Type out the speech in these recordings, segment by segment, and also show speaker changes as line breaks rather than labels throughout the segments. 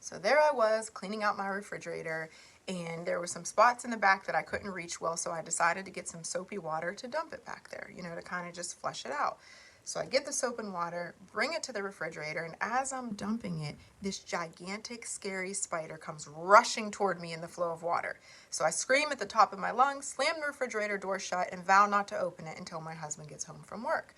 So there I was cleaning out my refrigerator, and there were some spots in the back that I couldn't reach well, so I decided to get some soapy water to dump it back there, to kind of just flush it out. So I get the soap and water, bring it to the refrigerator, and as I'm dumping it, this gigantic, scary spider comes rushing toward me in the flow of water. So I scream at the top of my lungs, slam the refrigerator door shut, and vow not to open it until my husband gets home from work.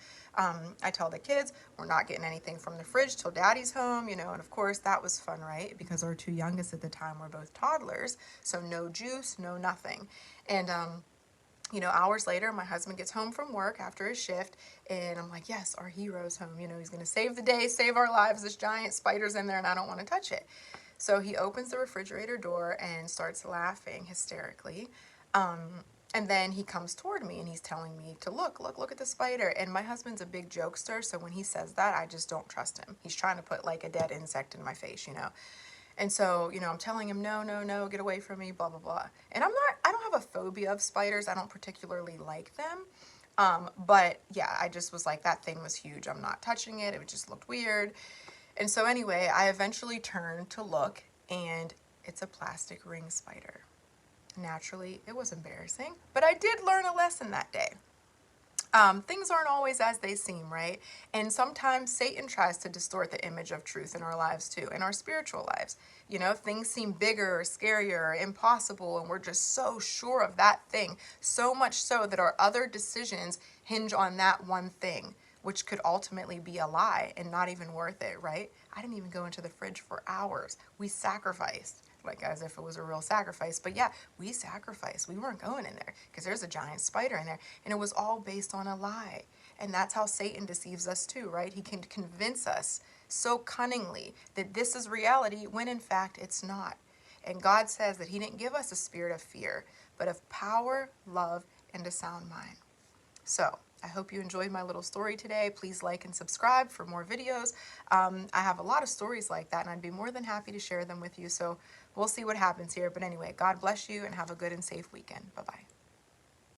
I tell the kids we're not getting anything from the fridge till daddy's home, and of course that was fun, right? Because our two youngest at the time were both toddlers, so no juice, no nothing. And hours later, my husband gets home from work after his shift, and I'm like, yes, our hero's home. He's going to save the day, save our lives. This giant spider's in there, and I don't want to touch it. So he opens the refrigerator door and starts laughing hysterically. And then he comes toward me and he's telling me to look at the spider. And my husband's a big jokester, so when he says that, I just don't trust him. He's trying to put like a dead insect in my face. And so, I'm telling him, no, no, no, get away from me, blah, blah, blah. And I don't have a phobia of spiders. I don't particularly like them. But yeah, I just was like, that thing was huge. I'm not touching it. It just looked weird. And so anyway, I eventually turned to look, and it's a plastic ring spider. Naturally, it was embarrassing, but I did learn a lesson that day. Things aren't always as they seem, right? And sometimes Satan tries to distort the image of truth in our lives too, in our spiritual lives. Things seem bigger or scarier or impossible, and we're just so sure of that thing, so much so that our other decisions hinge on that one thing, which could ultimately be a lie and not even worth it, right? I didn't even go into the fridge for hours. We sacrificed, like as if it was a real sacrifice. But yeah, we sacrificed. We weren't going in there because there's a giant spider in there. And it was all based on a lie. And that's how Satan deceives us too, right? He can convince us so cunningly that this is reality when in fact it's not. And God says that he didn't give us a spirit of fear, but of power, love, and a sound mind. So I hope you enjoyed my little story today. Please like and subscribe for more videos. I have a lot of stories like that, and I'd be more than happy to share them with you. So we'll see what happens here. But anyway, God bless you and have a good and safe weekend. Bye-bye.